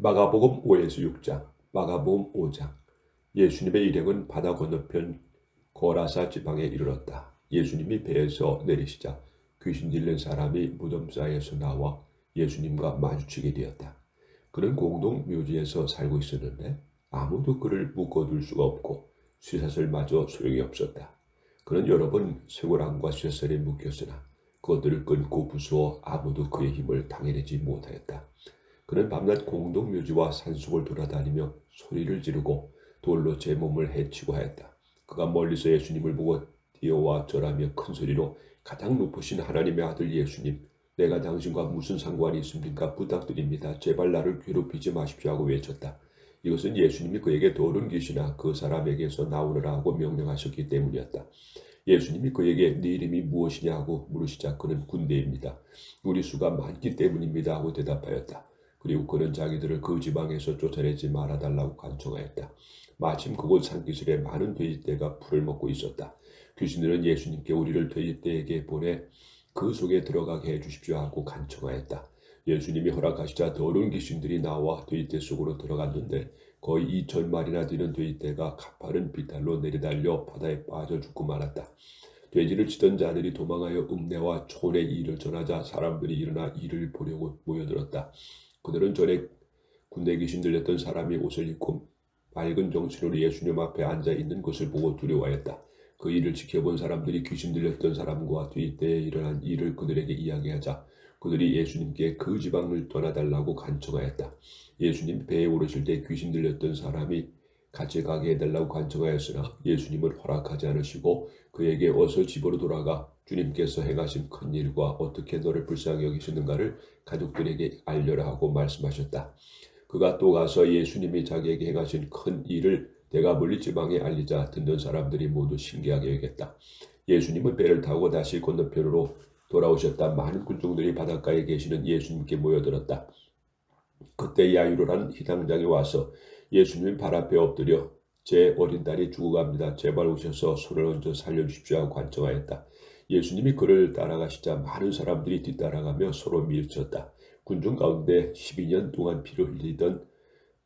마가복음 5에서 6장, 마가복음 5장. 예수님의 일행은 바다 건너편 거라사 지방에 이르렀다. 예수님이 배에서 내리시자 귀신 들린 사람이 무덤 사이에서 나와 예수님과 마주치게 되었다. 그는 공동 묘지에서 살고 있었는데 아무도 그를 묶어둘 수가 없고 쇠사슬마저 소용이 없었다. 그는 여러 번 쇠고랑과 쇠살에 묶였으나 그것들을 끊고 부수어 아무도 그의 힘을 당해내지 못하였다. 그는 밤낮 공동묘지와 산속을 돌아다니며 소리를 지르고 돌로 제 몸을 해치고 하였다. 그가 멀리서 예수님을 보고 뛰어와 절하며 큰 소리로 가장 높으신 하나님의 아들 예수님, 내가 당신과 무슨 상관이 있습니까? 부탁드립니다. 제발 나를 괴롭히지 마십시오 하고 외쳤다. 이것은 예수님이 그에게 도른 귀신아 그 사람에게서 나오느라 하고 명령하셨기 때문이었다. 예수님이 그에게 네 이름이 무엇이냐 하고 물으시자 그는 군대입니다. 우리 수가 많기 때문입니다 하고 대답하였다. 그리고 그는 자기들을 그 지방에서 쫓아내지 말아달라고 간청하였다. 마침 그곳 산기슭에 많은 돼지떼가 풀을 먹고 있었다. 귀신들은 예수님께 우리를 돼지떼에게 보내 그 속에 들어가게 해주십시오 하고 간청하였다. 예수님이 허락하시자 더러운 귀신들이 나와 돼지떼 속으로 들어갔는데 거의 2,000마리나 되는 돼지떼가 가파른 비탈로 내리달려 바다에 빠져 죽고 말았다. 돼지를 치던 자들이 도망하여 읍내와 촌에 이를 전하자 사람들이 일어나 이를 보려고 모여들었다. 그들은 전에 군대 귀신 들렸던 사람이 옷을 입고 맑은 정신으로 예수님 앞에 앉아 있는 것을 보고 두려워하였다. 그 일을 지켜본 사람들이 귀신 들렸던 사람과 뒤때에 일어난 일을 그들에게 이야기하자 그들이 예수님께 그 지방을 떠나달라고 간청하였다. 예수님 배에 오르실 때 귀신 들렸던 사람이 같이 가게 해달라고 간청하였으나 예수님은 허락하지 않으시고 그에게 어서 집으로 돌아가 주님께서 행하신 큰 일과 어떻게 너를 불쌍히 여기시는가를 가족들에게 알려라 하고 말씀하셨다. 그가 또 가서 예수님이 자기에게 행하신 큰 일을 데가볼리 지방에 알리자 듣는 사람들이 모두 신기하게 여겼다. 예수님은 배를 타고 다시 건너편으로 돌아오셨다. 많은 군중들이 바닷가에 계시는 예수님께 모여들었다. 그때 야이로라는 희당장이 와서 예수님 발 앞에 엎드려 제 어린 딸이 죽어갑니다. 제발 오셔서 손을 얹어 살려주십시오 하고 간청하였다. 예수님이 그를 따라가시자 많은 사람들이 뒤따라가며 서로 밀쳤다. 군중 가운데 12년 동안 피를 흘리던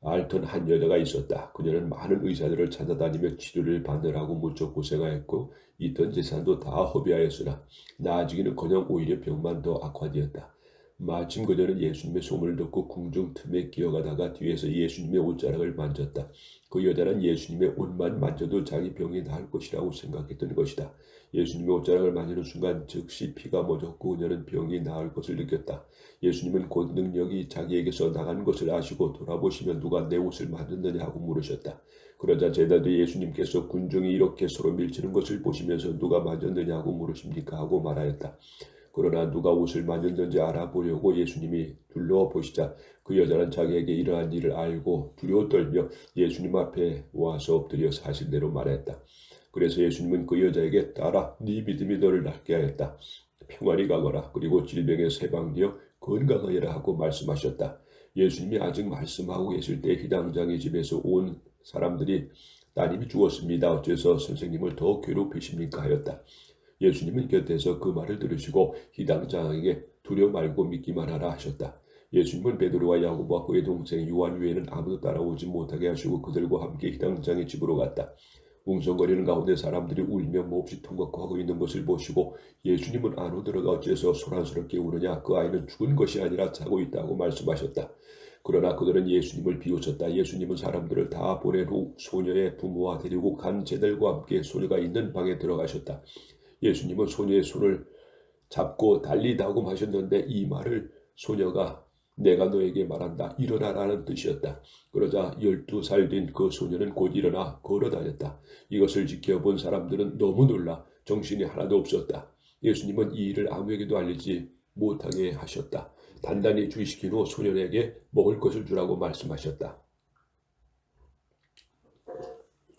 앓던 한 여자가 있었다. 그녀는 많은 의사들을 찾아다니며 치료를 받느라고 무척 고생하였고 있던 재산도 다 허비하였으나 나아지기는커녕 오히려 병만 더 악화되었다. 마침 그녀는 예수님의 소문을 듣고 궁중 틈에 기어가다가 뒤에서 예수님의 옷자락을 만졌다. 그 여자는 예수님의 옷만 만져도 자기 병이 나을 것이라고 생각했던 것이다. 예수님의 옷자락을 만지는 순간 즉시 피가 멎었고 그녀는 병이 나을 것을 느꼈다. 예수님은 곧 능력이 자기에게서 나간 것을 아시고 돌아보시면 누가 내 옷을 만졌느냐 하고 물으셨다. 그러자 제자들이 예수님께서 군중이 이렇게 서로 밀치는 것을 보시면서 누가 만졌느냐 하고 물으십니까 하고 말하였다. 그러나 누가 옷을 만졌는지 알아보려고 예수님이 둘러보시자 그 여자는 자기에게 이러한 일을 알고 두려워 떨며 예수님 앞에 와서 엎드려 사실대로 말했다. 그래서 예수님은 그 여자에게 딸아 네 믿음이 너를 낫게 하였다. 평안히 가거라. 그리고 질병에서 해방되어 건강하여라 하고 말씀하셨다. 예수님이 아직 말씀하고 계실 때 희당장의 집에서 온 사람들이 따님이 죽었습니다. 어째서 선생님을 더 괴롭히십니까 하였다. 예수님은 곁에서 그 말을 들으시고 희당장에게 두려워 말고 믿기만 하라 하셨다. 예수님은 베드로와 야고보와 그의 동생 요한 외에는 아무도 따라오지 못하게 하시고 그들과 함께 희당장의 집으로 갔다. 웅성거리는 가운데 사람들이 울며 몹시 통곡하고 있는 것을 보시고 예수님은 안으로 들어가 어째서 소란스럽게 우느냐 그 아이는 죽은 것이 아니라 자고 있다고 말씀하셨다. 그러나 그들은 예수님을 비웃었다. 예수님은 사람들을 다 보낸 후 소녀의 부모와 데리고 간 제들과 함께 소녀가 있는 방에 들어가셨다. 예수님은 소녀의 손을 잡고 달리다고 하셨는데 이 말을 소녀가 내가 너에게 말한다. 일어나라는 뜻이었다. 그러자 12살 된 그 소녀는 곧 일어나 걸어다녔다. 이것을 지켜본 사람들은 너무 놀라 정신이 하나도 없었다. 예수님은 이 일을 아무에게도 알리지 못하게 하셨다. 단단히 주의시킨 후 소년에게 먹을 것을 주라고 말씀하셨다.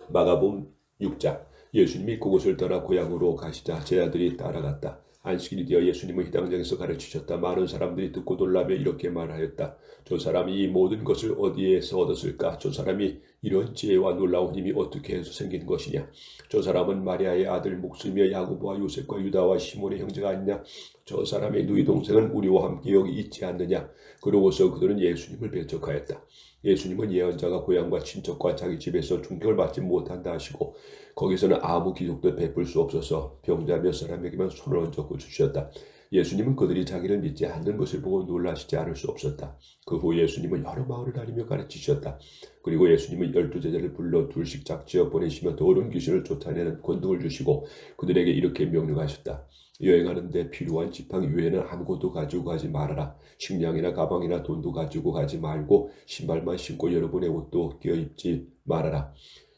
마가복음 6장. 예수님이 그곳을 떠나 고향으로 가시자 제자들이 따라갔다. 안식일이 되어 예수님은 희당장에서 가르치셨다. 많은 사람들이 듣고 놀라며 이렇게 말하였다. 저 사람이 이 모든 것을 어디에서 얻었을까? 저 사람이 이런 지혜와 놀라운 힘이 어떻게 해서 생긴 것이냐? 저 사람은 마리아의 아들 목수며 야고보와 요셉과 유다와 시몬의 형제가 아니냐? 저 사람의 누이 동생은 우리와 함께 여기 있지 않느냐? 그러고서 그들은 예수님을 배척하였다. 예수님은 예언자가 고향과 친척과 자기 집에서 존경을 받지 못한다 하시고 거기서는 아무 기적도 베풀 수 없어서 병자 몇 사람에게만 손을 얹어 고쳐주셨다. 예수님은 그들이 자기를 믿지 않는 것을 보고 놀라시지 않을 수 없었다. 그 후 예수님은 여러 마을을 다니며 가르치셨다. 그리고 예수님은 12제자를 불러 둘씩 짝지어 보내시며 더러운 귀신을 쫓아내는 권능을 주시고 그들에게 이렇게 명령하셨다. 여행하는데 필요한 지팡이 외에는 아무것도 가지고 가지 말아라. 식량이나 가방이나 돈도 가지고 가지 말고 신발만 신고 여러분의 옷도 껴입지 말아라.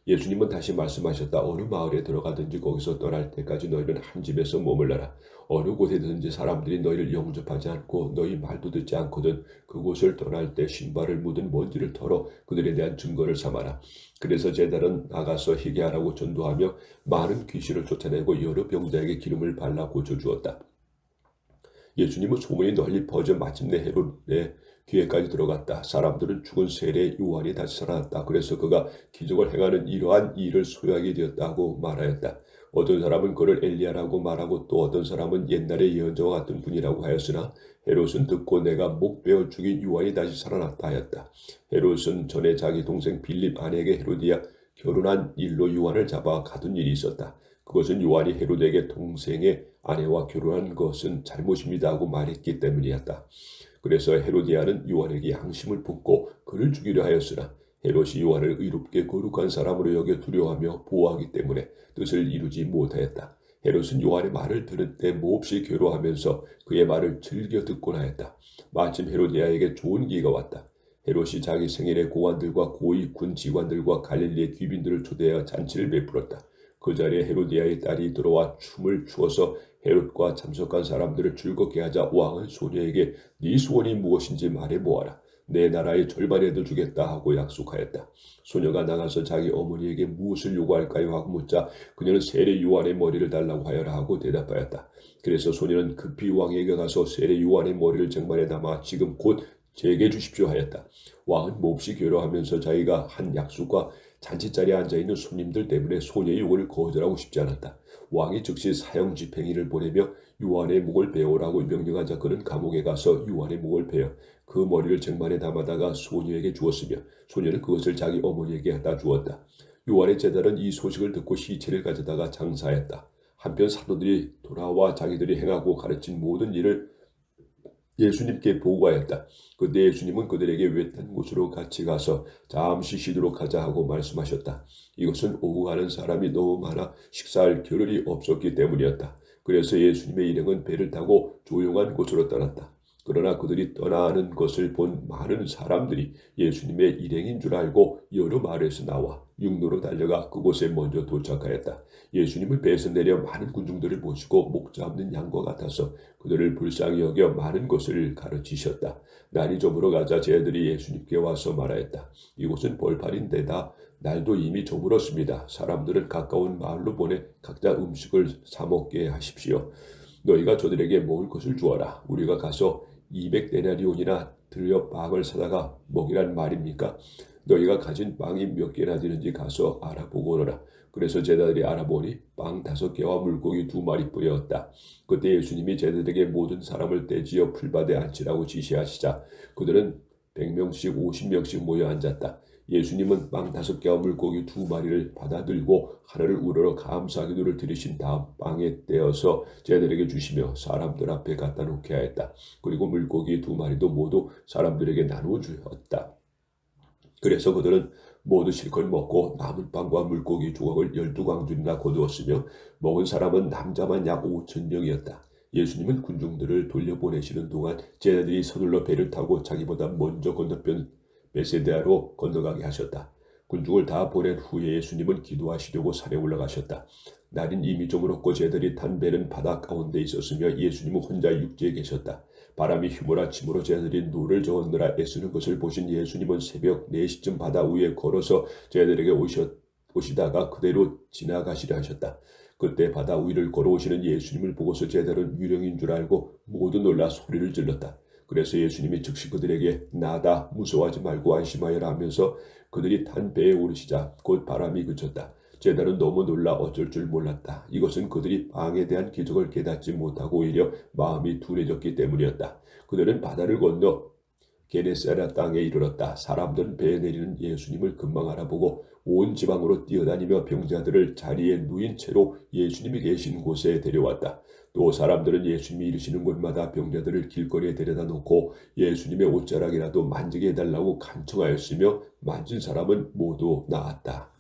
예수님은 다시 말씀하셨다. 어느 마을에 들어가든지 거기서 떠날 때까지 너희는 한 집에서 머물러라. 어느 곳에든지 사람들이 너희를 영접하지 않고 너희 말도 듣지 않거든 그곳을 떠날 때 신발을 묻은 먼지를 털어 그들에 대한 증거를 삼아라. 그래서 제자는 나가서 희게하라고 전도하며 많은 귀신을 쫓아내고 여러 병자에게 기름을 발라 고쳐주었다. 예수님은 소문이 널리 퍼져 마침내 헤롯의 귀에까지 들어갔다. 사람들은 죽은 세례 요한이 다시 살아났다. 그래서 그가 기적을 행하는 이러한 일을 소유하게 되었다고 말하였다. 어떤 사람은 그를 엘리야라고 말하고 또 어떤 사람은 옛날의 예언자와 같은 분이라고 하였으나 헤롯은 듣고 내가 목 베어 죽인 요한이 다시 살아났다 하였다. 헤롯은 전에 자기 동생 빌립 아내에게 헤로디아 결혼한 일로 요한을 잡아 가둔 일이 있었다. 그것은 요한이 헤롯에게 동생의 아내와 결혼한 것은 잘못입니다 하고 말했기 때문이었다. 그래서 헤로디아는 요한에게 양심을 품고 그를 죽이려 하였으나 헤롯이 요한을 의롭게 거룩한 사람으로 여겨 두려워하며 보호하기 때문에 뜻을 이루지 못하였다. 헤롯은 요한의 말을 들을 때 몹시 괴로워하면서 그의 말을 즐겨 듣곤 하였다. 마침 헤로디아에게 좋은 기회가 왔다. 헤롯이 자기 생일에 고관들과 고위 군 지관들과 갈릴리의 귀빈들을 초대하여 잔치를 베풀었다. 그 자리에 헤로디아의 딸이 들어와 춤을 추어서 헤롯과 참석한 사람들을 즐겁게 하자 왕은 소녀에게 네 소원이 무엇인지 말해보아라. 내 나라의 절반에도 주겠다 하고 약속하였다. 소녀가 나가서 자기 어머니에게 무엇을 요구할까요 하고 묻자 그녀는 세례 요한의 머리를 달라고 하여라 하고 대답하였다. 그래서 소녀는 급히 왕에게 가서 세례 요한의 머리를 쟁반에 담아 지금 곧 제게 주십시오 하였다. 왕은 몹시 괴로워하면서 자기가 한 약속과 잔치자리에 앉아있는 손님들 때문에 소녀의 요구를 거절하고 싶지 않았다. 왕이 즉시 사형 집행인을 보내며 요한의 목을 베어오라고 명령하자 그는 감옥에 가서 요한의 목을 베어 그 머리를 쟁반에 담아다가 소녀에게 주었으며 소녀는 그것을 자기 어머니에게 갖다 주었다. 요한의 제자는 이 소식을 듣고 시체를 가져다가 장사했다. 한편 사도들이 돌아와 자기들이 행하고 가르친 모든 일을 예수님께 보고하였다. 그때 예수님은 그들에게 외딴 곳으로 같이 가서 잠시 쉬도록 하자 하고 말씀하셨다. 이것은 오고 가는 사람이 너무 많아 식사할 겨를이 없었기 때문이었다. 그래서 예수님의 일행은 배를 타고 조용한 곳으로 떠났다. 그러나 그들이 떠나는 것을 본 많은 사람들이 예수님의 일행인 줄 알고 여러 마을에서 나와 육로로 달려가 그곳에 먼저 도착하였다. 예수님을 배에서 내려 많은 군중들을 모시고 목자 없는 양과 같아서 그들을 불쌍히 여겨 많은 것을 가르치셨다. 날이 저물어 가자 제자들이 예수님께 와서 말하였다. 이곳은 벌판인 데다 날도 이미 저물었습니다. 사람들은 가까운 마을로 보내 각자 음식을 사 먹게 하십시오. 너희가 저들에게 먹을 것을 주어라. 우리가 가서 200데나리온이나 들여 빵을 사다가 먹이란 말입니까? 너희가 가진 빵이 몇 개나 되는지 가서 알아보고 오너라. 그래서 제자들이 알아보니 빵 5개와 물고기 2마리뿐이었다. 그때 예수님이 제자들에게 모든 사람을 떼지어 풀밭에 앉히라고 지시하시자 그들은 100명씩 50명씩 모여 앉았다. 예수님은 빵 5개와 물고기 2마리를 받아 들고 하늘을 우러러 감사 기도를 드리신 다음 빵에 떼어서 제자들에게 주시며 사람들 앞에 갖다 놓게 하였다. 그리고 물고기 2마리도 모두 사람들에게 나누어 주었다. 그래서 그들은 모두 실컷 먹고 남은 빵과 물고기 조각을 12광줄이나 거두었으며 먹은 사람은 남자만 약 5,000명이었다. 예수님은 군중들을 돌려보내시는 동안 제자들이 서둘러 배를 타고 자기보다 먼저 건너편 베세다로 건너가게 하셨다. 군중을 다 보낸 후에 예수님은 기도하시려고 산에 올라가셨다. 날은 이미 저물었고 제자들이 탄 배는 바다 가운데 있었으며 예수님은 혼자 육지에 계셨다. 바람이 휘몰아치므로 제자들이 노를 저었느라 애쓰는 것을 보신 예수님은 새벽 4시쯤 바다 위에 걸어서 제자들에게 오시다가 그대로 지나가시려 하셨다. 그때 바다 위를 걸어오시는 예수님을 보고서 제자들은 유령인 줄 알고 모두 놀라 소리를 질렀다. 그래서 예수님이 즉시 그들에게 나다 무서워하지 말고 안심하여라 하면서 그들이 탄 배에 오르시자 곧 바람이 그쳤다. 제자는 너무 놀라 어쩔 줄 몰랐다. 이것은 그들이 방에 대한 기적을 깨닫지 못하고 오히려 마음이 둔해졌기 때문이었다. 그들은 바다를 건너 게네사렛 땅에 이르렀다. 사람들은 배에 내리는 예수님을 금방 알아보고 온 지방으로 뛰어다니며 병자들을 자리에 누인 채로 예수님이 계신 곳에 데려왔다. 또 사람들은 예수님이 이르시는 곳마다 병자들을 길거리에 데려다 놓고 예수님의 옷자락이라도 만지게 해달라고 간청하였으며 만진 사람은 모두 나았다.